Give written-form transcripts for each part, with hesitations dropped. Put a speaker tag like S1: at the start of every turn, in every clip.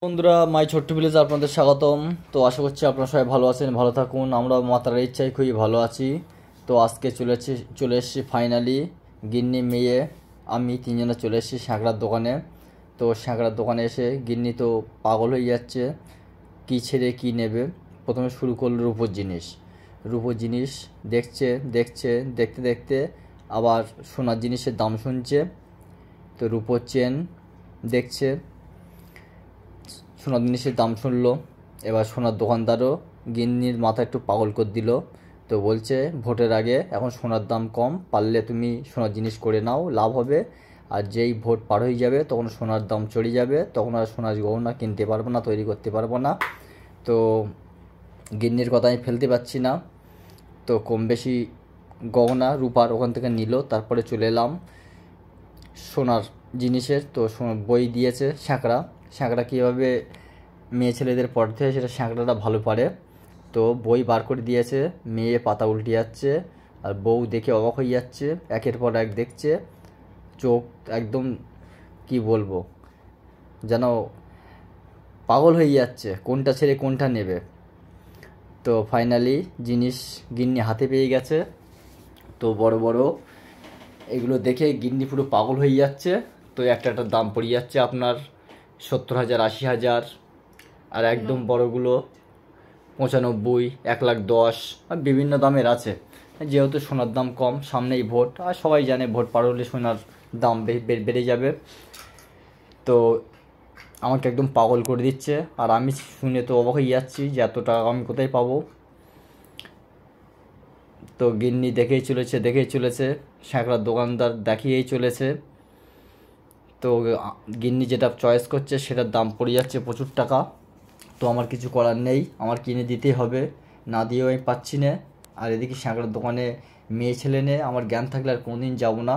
S1: বন্ধুরা, মাই ছোট্ট ভিলেজে আপনাদের স্বাগতম। তো আশা করছি আপনারা সবাই ভালো আছেন, ভালো থাকুন। আমরা মাতার ইচ্ছায় খুবই ভালো আছি। তো আজকে চলে এসেছি ফাইনালি। গিন্নি, মেয়ে, আমি তিনজনে চলে এসেছি স্যাঁকড়ার দোকানে। তো স্যাঁকড়ার দোকানে এসে গিন্নি তো পাগল হয়ে যাচ্ছে, কী ছেড়ে কী নেবে। প্রথমে শুরু করলো রূপোর জিনিস। রূপোর জিনিস দেখছে দেখছে দেখতে দেখতে আবার সোনার জিনিসের দাম শুনছে। তো রূপোর চেন দেখছে, সোনার জিনিসের দাম শুনলো। এবার সোনার দোকানদারও গিন্নির মাথা একটু পাগল করে দিল। তো বলছে, ভোটের আগে এখন সোনার দাম কম, পারলে তুমি সোনার জিনিস করে নাও, লাভ হবে। আর যেই ভোট পার হয়ে যাবে তখন সোনার দাম চড়ে যাবে, তখন আর সোনার গহনা কিনতে পারবো না, তৈরি করতে পারবো না। তো গিন্নির কথা আমি ফেলতে পারছি না। তো কম বেশি গহনা রূপার ওখান থেকে নিল। তারপরে চলে এলাম সোনার জিনিসের। তো বই দিয়েছে স্যাঁকড়া, স্যাঁকড়া কীভাবে মেয়ে ছেলেদের পড়তে হয় সেটা স্যাঁকড়াটা ভালো পারে। তো বই বার করে দিয়েছে, মেয়ে পাতা উল্টে যাচ্ছে আর বউ দেখে অবাক হয়ে যাচ্ছে, একের পর এক দেখছে। চোখ একদম কি বলবো, যেন পাগল হয়ে যাচ্ছে, কোনটা ছেড়ে কোনটা নেবে। তো ফাইনালি জিনিস গিন্নি হাতে পেয়ে গেছে। তো বড় বড় এগুলো দেখে গিন্নি পুরো পাগল হয়ে যাচ্ছে। তো একটা একটা দাম পড়ে যাচ্ছে আপনার 70,000, 80,000। আর একদম বড়গুলো 95, 1,10,000, আর বিভিন্ন দামের আছে। যেহেতু সোনার দাম কম, সামনেই ভোট, আর সবাই জানে ভোট পার হলে সোনার দাম বেড়ে যাবে। তো আমাকে একদম পাগল করে দিচ্ছে, আর আমি শুনে তো অবাক হয়ে যাচ্ছি যে এত টাকা আমি কোথায় পাবো। তো গিন্নি দেখেই চলেছে, স্যাঁকড়ার দোকানদার দেখিয়েই চলেছে। তো গিন্নি যেটা চয়েস করছে সেটার দাম পড়ে যাচ্ছে প্রচুর টাকা। তো আমার কিছু করার নেই, আমার কিনে দিতেই হবে, না দিয়েও আমি পাচ্ছি না। আর এদিকে স্যাঁকড়ার দোকানে মেয়ে ছেলে নিয়ে আমার জ্ঞান থাকলে আর কোনোদিন যাবো না।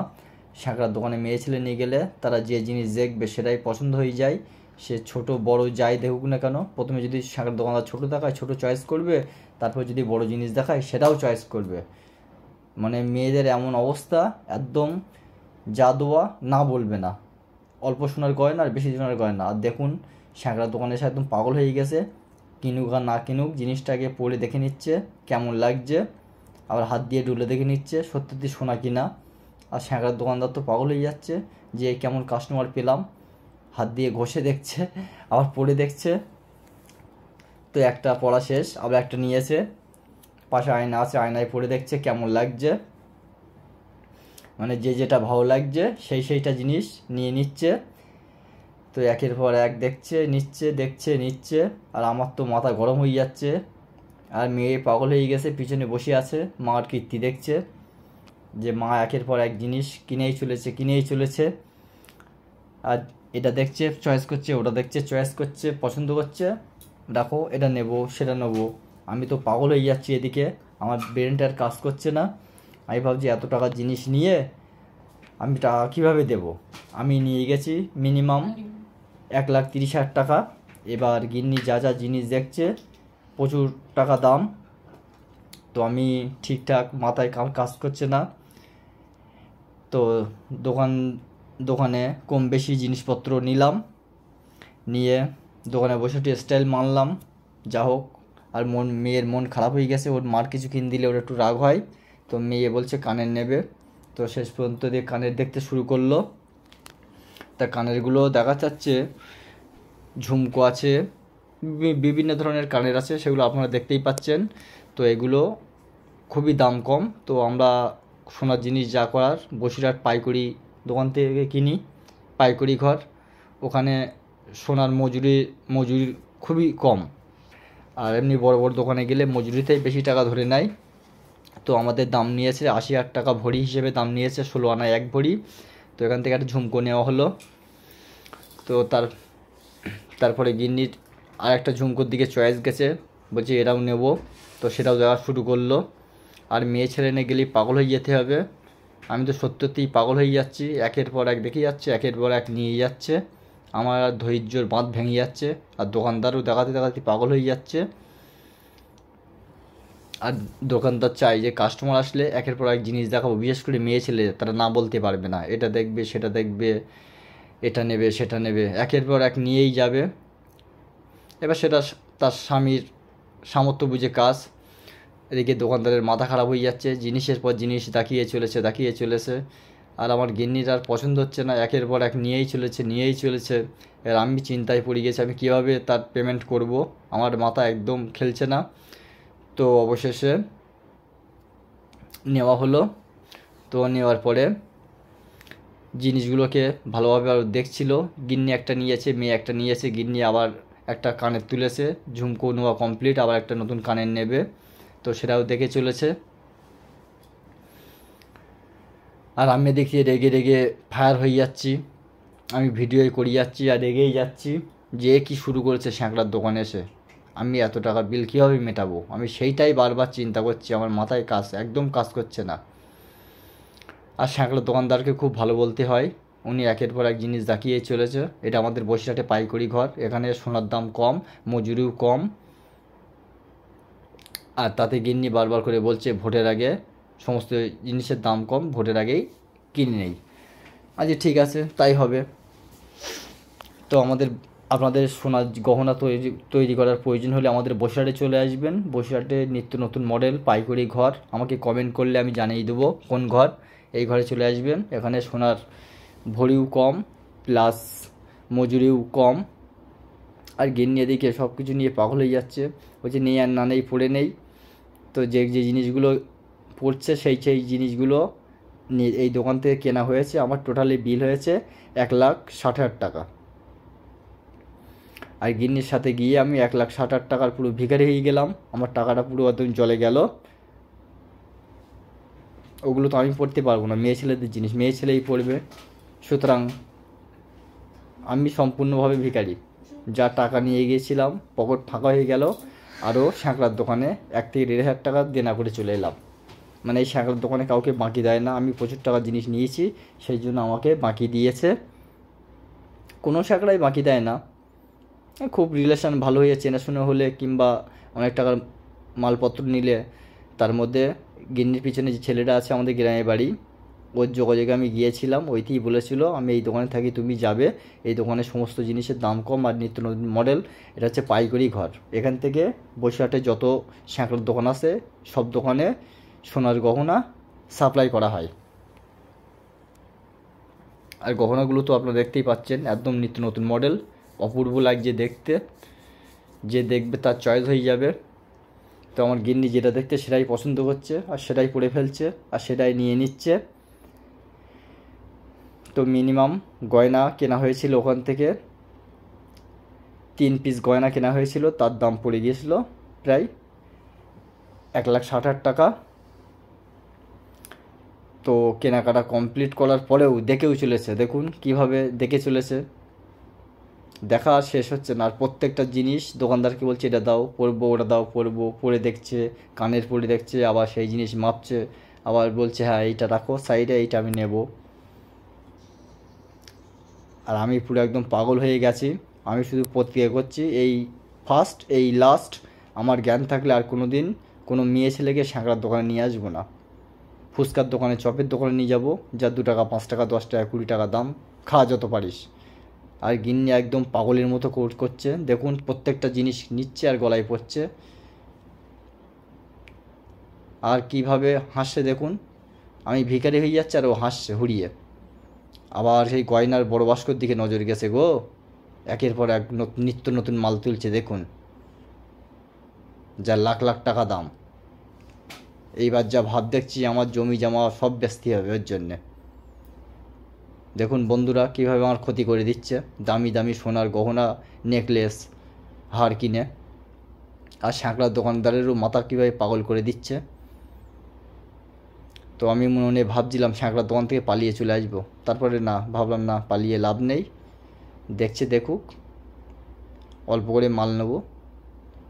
S1: স্যাঁকড়ার দোকানে মেয়ে ছেলে নিয়ে গেলে তারা যে জিনিস দেখবে সেটাই পছন্দ হয়ে যায়। সে ছোট বড় যাই দেখুক না কেন, প্রথমে যদি স্যাঁকড়ার দোকানদার ছোটো দেখায় ছোটো চয়েস করবে, তারপর যদি বড় জিনিস দেখায় সেটাও চয়েস করবে। মানে মেয়েদের এমন অবস্থা, একদম যা দেওয়া না বলবে না। অল্প সোনার গয়না আর বেশি সোনার গয়না। আর দেখুন, স্যাঁকড়ার দোকানে এসে একদম পাগল হয়ে গেছে, কিনুক আর না কিনুক জিনিসটাকে পরে দেখে নিচ্ছে কেমন লাগছে, আবার হাত দিয়ে ডুলে দেখে নিচ্ছে সত্যি সোনা কিনা। আর স্যাঁকড়ার দোকানদার তো পাগল হয়ে যাচ্ছে যে কেমন কাস্টমার পেলাম, হাত দিয়ে ঘষে দেখছে, আবার পরে দেখছে। তো একটা পড়া শেষ, আবার একটা নিয়েছে, পাশে আয়না আছে, আয়নায় পরে দেখছে কেমন লাগছে। মানে যে যেটা ভালো লাগছে সেইটা জিনিস নিয়ে নিচ্ছে। তো একের পর এক দেখছে, নিচ্ছে। আর আমার তো মাথা গরম হয়ে যাচ্ছে। আর মেয়ে পাগল হয়ে গেছে, পিছনে বসে আছে, মার কীর্তি দেখছে যে মা একের পর এক জিনিস কিনেই চলেছে। আর এটা দেখছে, চয়েস করছে, ওটা দেখছে, চয়েস করছে, পছন্দ করছে, দেখো এটা নেব সেটা নেব। আমি তো পাগল হয়ে যাচ্ছি, এদিকে আমার ব্রেনটা আর কাজ করছে না। আমি ভাবছি এত টাকার জিনিস নিয়ে আমি টাকা কীভাবে দেবো। আমি নিয়ে গেছি মিনিমাম 1,30,000 টাকা। এবার গিন্নি যা যা জিনিস দেখছে প্রচুর টাকা দাম। তো আমি ঠিকঠাক মাথায় কাজ করছে না। তো দোকানে কম বেশি জিনিসপত্র নিলাম, নিয়ে দোকানে বসে একটু স্টাইল মারলাম, যা হোক। আর মেয়ের মন খারাপ হয়ে গেছে, ওর মার কিছু কিনে দিলে ওর একটু রাগ হয়। তো মেয়ে বলছে কানের নেবে। তো শেষ পর্যন্ত দিয়ে কানের দেখতে শুরু করলো। তা কানেরগুলো দেখা যাচ্ছে, ঝুমকো আছে, বিভিন্ন ধরনের কানের আছে, সেগুলো আপনারা দেখতেই পাচ্ছেন। তো এগুলো খুবই দাম কম। তো আমরা সোনার জিনিস যা করার বসিরহাট পাইকারি দোকান থেকে কিনি, পাইকারি ঘর। ওখানে সোনার মজুরি খুবই কম। আর এমনি বড় বড় দোকানে গেলে মজুরিতেই বেশি টাকা ধরে নেয়। তো আমাদের দাম নিয়েছে 80,000 টাকা ভরি হিসেবে দাম নিয়েছে, 16 আনায় 1 ভরি। তো এখান থেকে একটা ঝুমকো নেওয়া হলো। তো তারপরে গিন্নির আর একটা ঝুমকোর দিকে চয়েস গেছে, বলছে এটাও নেব। তো সেটাও দেওয়া শুরু করলো। আর মেয়ে ছেলে নিয়ে গেলেই পাগল হয়ে যেতে হবে। আমি তো সত্যিই পাগল হয়ে যাচ্ছি, একের পর এক দেখে যাচ্ছে, একের পর এক নিয়ে যাচ্ছে। আমার আর ধৈর্যর বাঁধ ভেঙে যাচ্ছে। আর দোকানদারও দেখাতে পাগল হয়ে যাচ্ছে। আর দোকানদার চাই যে কাস্টমার আসলে একের পর এক জিনিস দেখাবো, বিশেষ করে মেয়ে ছেলে, তারা না বলতে পারবে না, এটা দেখবে সেটা দেখবে, এটা নেবে সেটা নেবে, একের পর এক নিয়েই যাবে। এবার সেটা তার স্বামীর সামর্থ্য বুঝে কাজ। এদিকে দোকানদারের মাথা খারাপ হয়ে যাচ্ছে, জিনিসের পর জিনিস দেখিয়ে চলেছে। আর আমার গিন্নির আর পছন্দ হচ্ছে না, একের পর এক নিয়েই চলেছে। এর আমি চিন্তায় পড়ে গেছি, আমি কীভাবে তার পেমেন্ট করব, আমার মাথা একদম খেলছে না। তো অবশেষে নেওয়া হলো। তো নেওয়ার পরে জিনিসগুলোকে ভালোভাবে আর দেখছিল। গিন্নি একটা নিয়েছে, মেয়ে একটা নিয়েছে। গিন্নি আবার একটা কানের তুলেছে, ঝুমকো নেওয়া কমপ্লিট, আবার একটা নতুন কানের নেবে। তো সেটাও দেখে চলেছে। আর আমি দেখি রেগে ফায়ার হয়ে যাচ্ছি, আমি ভিডিও করে যাচ্ছি আর রেগেই যাচ্ছি যে কি শুরু করেছে স্যাঁকড়ার দোকানে এসে, আমি এত টাকা বিল কীভাবে মেটাবো, আমি সেইটাই বারবার চিন্তা করছি, আমার মাথায় একদম কাজ করছে না। আর স্যাঁকড়ার দোকানদারকে খুব ভালো বলতে হয়, উনি একের পর এক জিনিস দেখিয়েই চলেছে। এটা আমাদের বসিরহাটে পাইকারি ঘর, এখানে সোনার দাম কম, মজুরিও কম। আর তাতে গিন্নি বারবার করে বলছে ভোটের আগে সমস্ত জিনিসের দাম কম, ভোটের আগেই কিনে নেই। আচ্ছা ঠিক আছে, তাই হবে। তো আপনাদের সোনার গহনা তৈরি করার প্রয়োজন হলে আমাদের বসিরহাটে চলে আসবেন। বসিরহাটে নিত্য নতুন মডেল পাইকারি ঘর, আমাকে কমেন্ট করলে আমি জানিয়ে দেবো কোন ঘর। এই ঘরে চলে আসবেন, এখানে সোনার ভরিও কম প্লাস মজুরিও কম। আর গিন্নি এদিকে সব কিছু নিয়ে পাগল হয়ে যাচ্ছে, বলছে নেই আর না নেই পড়ে নেই। তো যে জিনিসগুলো পড়ছে সেই জিনিসগুলো এই দোকান থেকে কেনা হয়েছে। আমার টোটালি বিল হয়েছে 1,60,000 টাকা। আর গিন্নির সাথে গিয়ে আমি 1,60,000 টাকার পুরো ভিখারি হয়ে গেলাম, আমার টাকাটা পুরো একদম জলে গেল। ওগুলো তো আমি পড়তে পারবো না, মেয়ে ছেলেদের জিনিস মেয়ে ছেলেই পড়বে। সুতরাং আমি সম্পূর্ণভাবে ভিখারি। যা টাকা নিয়ে গিয়েছিলাম পকেট ফাঁকা হয়ে গেল। আরও স্যাঁকড়ার দোকানে 1 থেকে 1,500 টাকা দেনা করে চলে এলাম। মানে এই স্যাঁকড়ার দোকানে কাউকে বাকি দেয় না, আমি প্রচুর টাকার জিনিস নিয়েছি সেই জন্য আমাকে বাকি দিয়েছে। কোনো স্যাঁকড়াই বাকি দেয় না, খুব রিলেশান ভালো হয়ে চেনাশোনা হলে কিংবা অনেক টাকার মালপত্র নিলে। তার মধ্যে গিন্নির পিছনে যে ছেলেটা আছে আমাদের গ্রামের বাড়ি, ওর যোগাযোগে আমি গিয়েছিলাম, ওইতেই বলেছিল আমি এই দোকানে থাকি, তুমি যাবে, এই দোকানে সমস্ত জিনিসের দাম কম আর নিত্য নতুন মডেল। এটা হচ্ছে পাইকারি ঘর, এখান থেকে বসিরহাটে যত স্যাঁকড়ার দোকান আছে সব দোকানে সোনার গহনা সাপ্লাই করা হয়। আর গহনাগুলো তো আপনারা দেখতেই পাচ্ছেন, একদম নিত্য নতুন মডেল, অপূর্ব লাগছে দেখতে, যে দেখবে তার চয়েস হয়ে যাবে। তো আমার গিন্নি যেটা দেখতে সেটাই পছন্দ করছে আর সেটাই পরে ফেলছে আর সেটাই নিয়ে নিচ্ছে। তো মিনিমাম গয়না কেনা হয়েছিল ওখান থেকে 3 পিস গয়না কেনা হয়েছিল, তার দাম পড়ে গিয়েছিল প্রায় 1,60,000 টাকা। তো কেনাকাটা কমপ্লিট করার পরেও দেখেও চলেছে, দেখুন কিভাবে দেখে চলেছে, দেখা আর শেষ হচ্ছে না। আর প্রত্যেকটা জিনিস দোকানদারকে বলছে এটা দাও পরবো, ওটা দাও পরবো, পরে দেখছে, কানের পরে দেখছে, আবার সেই জিনিস মাপছে, আবার বলছে হ্যাঁ এইটা রাখো সাইডে, এইটা আমি নেব। আর আমি পুরো একদম পাগল হয়ে গেছি, আমি শুধু প্রতিক্রিয়া করছি এই ফার্স্ট এই লাস্ট। আমার জ্ঞান থাকলে আর কোনো দিন কোনো মেয়ে ছেলেকে স্যাঁকড়ার দোকানে নিয়ে আসবো না, ফুচকার দোকানে চপের দোকানে নিয়ে যাবো, যা 2 টাকা 5 টাকা 10 টাকা 20 টাকা দাম, খা যত পারিস। আর গিন্নি একদম পাগলের মতো করছে, দেখুন প্রত্যেকটা জিনিস নিচ্ছে আর গলায় পড়ছে। আর কিভাবে হাসছে দেখুন, আমি ভিখারি হয়ে যাচ্ছে আর ও হাসছে হুড়িয়ে। আবার সেই গয়নার বড় বাস্কর দিকে নজর গেছে গো, একের পর এক নিত্য নতুন মাল তুলছে দেখুন, যা লাখ লাখ টাকা দাম। এইবার যা ভাব দেখছি আমার জমি জমা সব বেচতে হবে ওর জন্যে। দেখুন বন্ধুরা কীভাবে আমার ক্ষতি করে দিচ্ছে, দামি দামি সোনার গহনা নেকলেস হার কিনে। আর স্যাঁকড়ার দোকানদারেরও মাথা কীভাবে পাগল করে দিচ্ছে। তো আমি মনে ভাবছিলাম স্যাঁকড়ার দোকান থেকে পালিয়ে চলে আসবো, তারপরে না, ভাবলাম না পালিয়ে লাভ নেই, দেখছে দেখুক, অল্প করে মাল নেবো।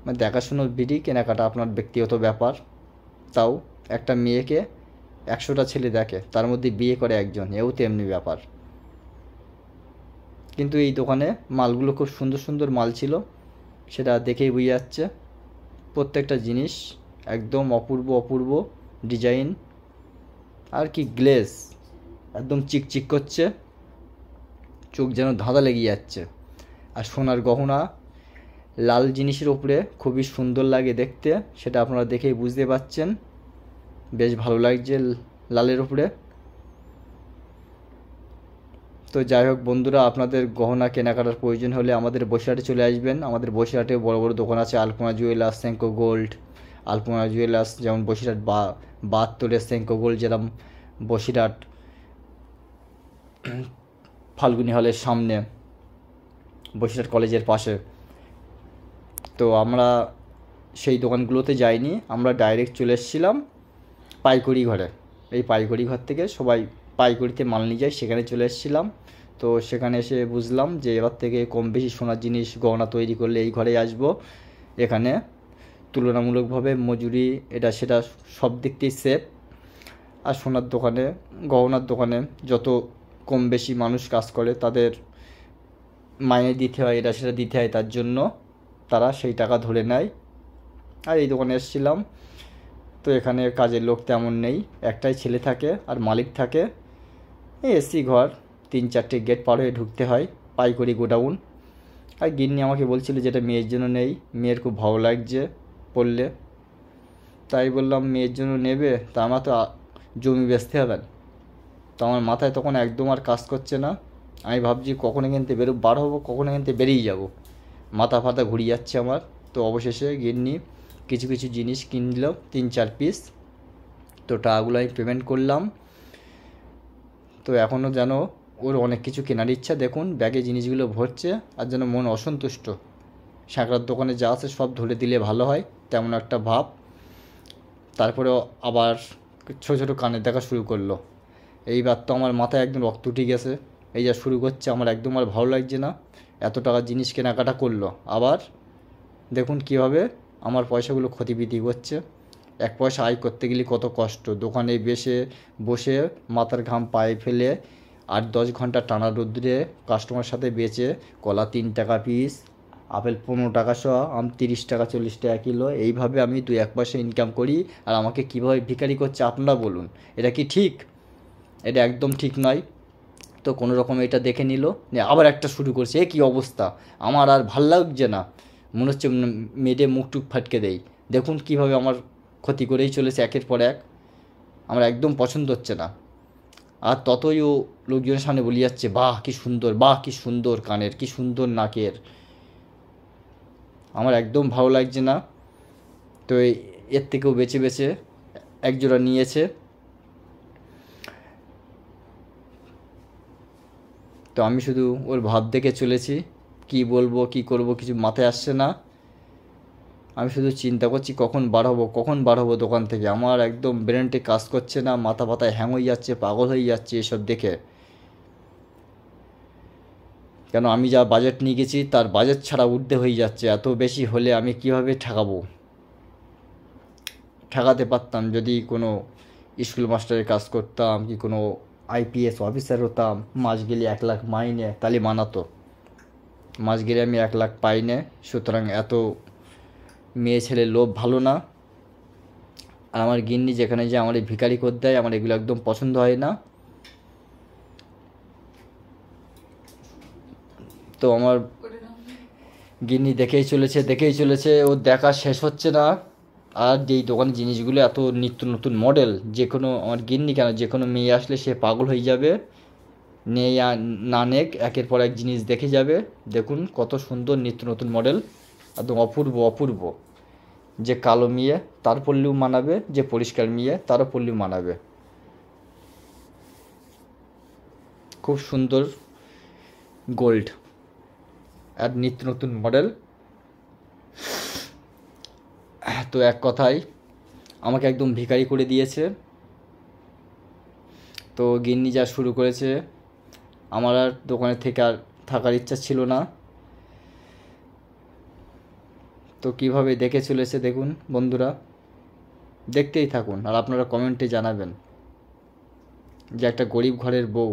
S1: মানে দেখাশুনোর বিধি, কেনাকাটা আপনার ব্যক্তিগত ব্যাপার। তাও একটা মেয়েকে 100টা ছেলে দেখে, তার মধ্যে বিয়ে করে একজন, এও তো এমনি ব্যাপার। কিন্তু এই দোকানে মালগুলো খুব সুন্দর সুন্দর মাল ছিল, সেটা দেখেই বুঝে যাচ্ছে। প্রত্যেকটা জিনিস একদম অপূর্ব অপূর্ব ডিজাইন, আর কি গ্লেজ, একদম চিকচিক করছে, চোখ যেন ধাঁধা লেগে যাচ্ছে। আর সোনার গহনা লাল জিনিসের উপরে খুবই সুন্দর লাগে দেখতে, সেটা আপনারা দেখেই বুঝতে পারছেন। বেশ ভালো লাগছে লালের উপরে। তো যাই হোক বন্ধুরা, আপনাদের গহনা কেনাকাটার প্রয়োজন হলে আমাদের বসিরহাটে চলে আসবেন। আমাদের বসিরহাটে বড় বড় দোকান আছে, আলপনা জুয়েলার্স, সেঙ্কো গোল্ড। আলপনা জুয়েলার্স যেমন বসিরহাট বাহাত্তরে, সেঙ্কো গোল্ড যেরকম বসিরহাট ফাল্গুনী হলের সামনে, বসিরহাট কলেজের পাশে। তো আমরা সেই দোকানগুলোতে যাইনি, আমরা ডাইরেক্ট চলে এসেছিলাম পাইকারি ঘরে। এই পাইকারি ঘর থেকে সবাই পাইকারিতে মাল নিয়ে যায়, সেখানে চলে এসেছিলাম। তো সেখানে এসে বুঝলাম যে এবার থেকে কম বেশি সোনার জিনিস গহনা তৈরি করলে এই ঘরেই আসবো। এখানে তুলনামূলকভাবে মজুরি এটা সেটা সব দিক থেকেই সেফ। আর সোনার দোকানে, গহনার দোকানে যত কম বেশি মানুষ কাজ করে তাদের মাইনে দিতে হয়, এটা সেটা দিতে হয়, তার জন্য তারা সেই টাকা ধরে নেয়। আর এই দোকানে এসেছিলাম, তো এখানে কাজের লোক তেমন নেই, একটাই ছেলে থাকে আর মালিক থাকে। এই এসি ঘর, 3-4টে গেট পার হয়ে ঢুকতে হয়, পাইকারি গোডাউন। আর গিন্নি আমাকে বলছিল যেটা মেয়ের জন্য নেই, মেয়ের খুব ভালো লাগছে পড়লে। তাই বললাম মেয়ের জন্য নেবে, তা আমার তো জমি বেচতে হবে। তো আমার মাথায় তখন একদম আর কাজ করছে না। আমি ভাবছি কখন এখান থেকে বার হবো, কখন এখান থেকে বেরিয়ে যাব, মাথা ফাতা ঘুরিয়ে যাচ্ছে আমার। তো অবশেষে গিন্নি কিছু কিছু জিনিস কিনল, 3-4 পিস। তো টাকাগুলো আমি পেমেন্ট করলাম। তো এখনও যেন ওর অনেক কিছু কেনার ইচ্ছা, দেখুন ব্যাগে জিনিসগুলো ভরছে, আর যেন মন অসন্তুষ্ট। সাঁকড়ার দোকানে যা আছে সব ধরে দিলে ভালো হয় তেমন একটা ভাব। তারপরেও আবার ছোটো ছোটো কানের দেখা শুরু করলো। এইবার তো আমার মাথায় একদম রক্ত উঠে গেছে, এই যা শুরু করছে আমার একদম আর ভালো লাগছে না। এত টাকার জিনিস কেনাকাটা করলো, আবার দেখুন কীভাবে আমার পয়সাগুলো ক্ষতিবিধি করছে। 1 পয়সা আয় করতে গেলে কত কষ্ট, দোকানে বসে মাথার ঘাম পায়ে ফেলে 8-10 ঘন্টা টানা রোদ্রে কাস্টমার সাথে বেচে, কলা 3 টাকা পিস, আপেল 15 টাকা শ, আম 30 টাকা 40 টাকা কিলো, এইভাবে আমি 2-1 পয়সা ইনকাম করি। আর আমাকে কীভাবে ভিখারি করছে আপনারা বলুন, এটা কি ঠিক? এটা একদম ঠিক নয়। তো কোনো রকম এটা দেখে নিল, আবার একটা শুরু করছে। এ কী অবস্থা, আমার আর ভাল লাগছে না, মনে হচ্ছে মেয়েদের মুখ টুক ফাটকে দেয়। দেখুন কীভাবে আমার ক্ষতি করেই চলেছে একের পর এক, আমার একদম পছন্দ হচ্ছে না। আর ততই ও লোকজনের সামনে বলে যাচ্ছে, বাহ কী সুন্দর, বাহ কী সুন্দর কানের, কী সুন্দর নাকের। আমার একদম ভালো লাগছে না। তো এর থেকেও বেছে বেছে একজোড়া নিয়েছে। তো আমি শুধু ওর ভাব দেখে চলেছি, কি বলবো কি করব কিছু মাথায় আসছে না। আমি শুধু চিন্তা করছি কখন বার হবো দোকান থেকে। আমার একদম ব্রেনটে কাজ করছে না, মাথা ব্যথায় হ্যাং হয়ে যাচ্ছে, পাগল হয়ে যাচ্ছে এসব দেখে। কেন আমি যা বাজেট নিয়ে গেছি তার বাজেট ছাড়া ঊর্ধ্বে হয়ে যাচ্ছে। এত বেশি হলে আমি কিভাবে ঠেকাতে পারতাম যদি কোনো স্কুল মাস্টারের কাজ করতাম, কি কোনো আইপিএস অফিসার হতাম, মাস গেলে 1 লাখ মাইনে, তাহলে মানাতো। মাস গেলে আমি 1 লাখ পাই না, সুতরাং এত মেয়ে ছেলে লোভ ভালো না। আর আমার গিন্নি যেখানে যে আমার এই ভিখারি করে দেয়, আমার এগুলো একদম পছন্দ হয় না। তো আমার গিন্নি দেখেই চলেছে, ও দেখা শেষ হচ্ছে না। আর যেই দোকানের জিনিসগুলো এত নিত্য নতুন মডেল, যে কোনো আমার গিন্নি কেন, যে কোনো মেয়ে আসলে সে পাগল হয়ে যাবে, নেই না নেক একের পর এক জিনিস দেখে যাবে। দেখুন কত সুন্দর নিত্য নতুন মডেল, একদম অপূর্ব। যে কালো মেয়ে তার পরলেও মানাবে, যে পরিষ্কার মেয়ে তারও পরলেও মানাবে। খুব সুন্দর গোল্ড আর নিত্য নতুন মডেল। তো এক কথায় আমাকে একদম ভিখারি করে দিয়েছে। তো গিন্নি যা শুরু করেছে, আমার আর দোকানে থেকে আর থাকার ইচ্ছা ছিল না। তো কীভাবে দেখে চলেছে দেখুন বন্ধুরা, দেখতেই থাকুন। আর আপনারা কমেন্টে জানাবেন যে একটা গরিব ঘরের বউ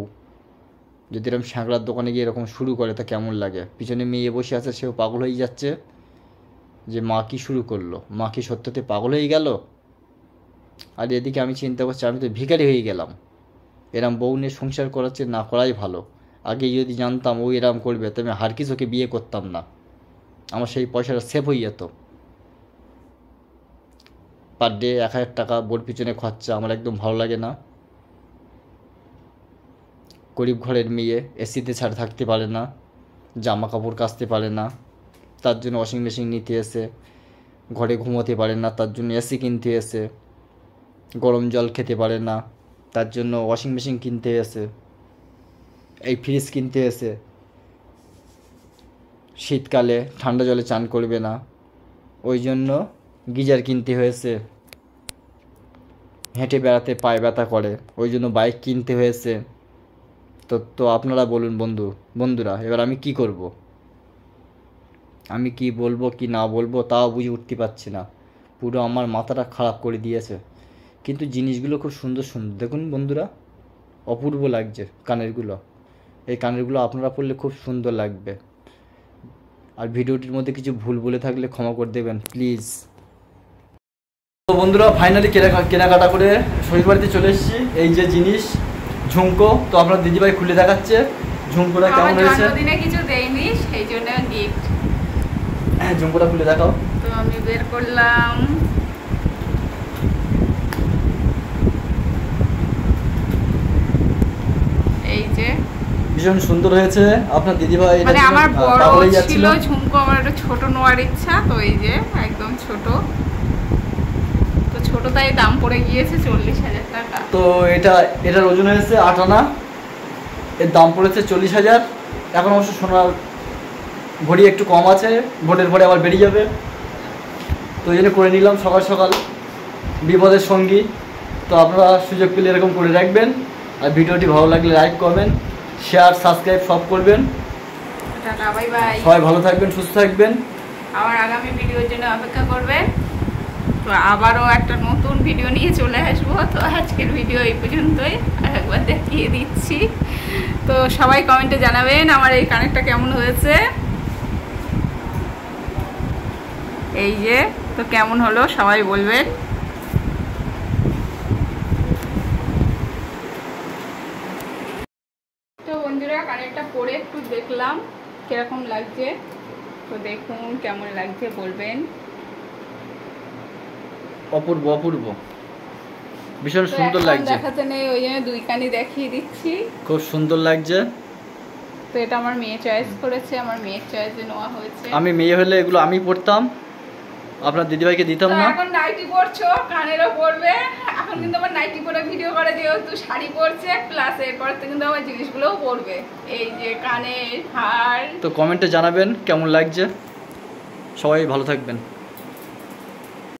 S1: যদি এরকম স্যাঁকড়ার দোকানে গিয়ে এরকম শুরু করে তা কেমন লাগে। পিছনে মেয়ে বসে আছে, সেও পাগল হয়ে যাচ্ছে যে মা কী শুরু করলো, মা কি সত্যতে পাগল হয়ে গেল। আর এদিকে আমি চিন্তা করছি আমি তো ভিখারি হয়ে গেলাম। এরম বউ নিয়ে সংসার করাচ্ছে না করাই ভালো। আগে যদি জানতাম ও এরম করবে তবে হারকিস ওকে বিয়ে করতাম না। আমার সেই পয়সাটা সেভ হয়ে যেত। পার ডে 1000 টাকা বোর পিছনে খরচা আমার একদম ভালো লাগে না। গরিব ঘরের মেয়ে এসিতে ছাড়া থাকতে পারে না, জামা কাপড় কাচতে পারে না, তার জন্য ওয়াশিং মেশিন নিতে এসে, ঘরে ঘুমোতে পারে না তার জন্য এসি কিনতে এসে, গরম জল খেতে পারে না তার জন্য ওয়াশিং মেশিন কিনতে এসে, এই ফ্রিজ কিনতে এসে, শীতকালে ঠান্ডা জলে চান করবে না ওই জন্য গিজার কিনতে হয়েছে, হেঁটে বেড়াতে পায়ে ব্যথা করে ওই জন্য বাইক কিনতে হয়েছে। তো আপনারা বলুন বন্ধুরা, এবার আমি কি করব? আমি কি বলবো কি না বলবো তাও বুঝে উঠতে পারছি না, পুরো আমার মাথাটা খারাপ করে দিয়েছে। কিন্তু জিনিসগুলো খুব সুন্দর সুন্দর, দেখুন বন্ধুরা, অপূর্ব লাগছে কানেরগুলো। এই কানেরগুলো আপনারা পরলে খুব সুন্দর লাগবে। আর ভিডিওটির মধ্যে কিছু ভুল বলে থাকলে ক্ষমা করে দেবেন প্লিজ। তো বন্ধুরা, ফাইনালি কেনাকাটা করে শ্বশুর বাড়িতে চলে এসেছি। এই যে জিনিস ঝুমকো, তো আপনার দিদিভাই খুলে দেখাচ্ছে ঝুমকোটা কেমন হয়েছে।
S2: জন্মদিনে কিছু দেয়নি, সেই জন্য গিফট।
S1: হ্যাঁ, ঝুমকোটা খুলে দেখাও।
S2: তো আমি বের করলাম, এই যে
S1: ভীষণ সুন্দর হয়েছে। আপনার দিদিভাই
S2: মানে আমার বড় ছিল ঝুমকো, আমার একটা ছোট নেওয়ার ইচ্ছা, তো এই যে একদম ছোট, তো ছোটটাই দাম পড়ে গিয়েছে 40,000 টাকা।
S1: তো এটার ওজন হয়েছে 8 আনা, এর দাম পড়েছে 40,000। এখন অবশ্য সোনার ভরি একটু কম আছে, ভোটের পরে আবার বেরিয়ে যাবে, তো এই জন্য করে নিলাম সকাল সকাল, বিপদের সঙ্গী। তো আপনারা সুযোগ পেলে এরকম করে রাখবেন। আর ভিডিওটি ভালো লাগলে লাইক করবেন, শেয়ার সাবস্ক্রাইব সব করবেন।
S2: Tata, bye bye.
S1: সবাই ভালো থাকবেন, সুস্থ থাকবেন,
S2: আবার আগামী ভিডিওর জন্য অপেক্ষা করবেন। তো আবারও একটা নতুন ভিডিও নিয়ে চলে আসবো। তো আজকের ভিডিও এই পর্যন্তই, একবার দেখিয়ে দিচ্ছি। তো সবাই কমেন্টে জানাবেন আমার এই কানেরটা কেমন হয়েছে। এই যে, তো কেমন হলো সবাই বলবেন। তো বন্ধুরা, কানেরটা পরে একটু দেখলাম কিরকম লাগছে, তো দেখুন কেমন লাগছে বলবেন।
S1: অপূর্ব অপূর্ব, ভীষণ সুন্দর লাগছে।
S2: দেখাতে নেই ওই জন্য দুই কানি দেখিয়ে দিচ্ছি।
S1: খুব সুন্দর লাগছে।
S2: তো এটা আমার মেয়ে চয়েস করেছে, আমার মেয়ের চয়েসে নেওয়া হয়েছে।
S1: আমি মেয়ে হলে এগুলো আমি পরতাম, আপনার দিদিভাইকে দিতাম না।
S2: এখন নাইটি পরছো, কানেরও পরবে। এখন কিন্তু আবার নাইটি পরে ভিডিও করে, যেহেতু শাড়ি পরছে, প্লাস এরপর থেকে কিন্তু আবার জিনিসগুলোও পরবে, এই যে কানের হার।
S1: তো কমেন্টে জানাবেন কেমন লাগছে। সবাই ভালো থাকবেন।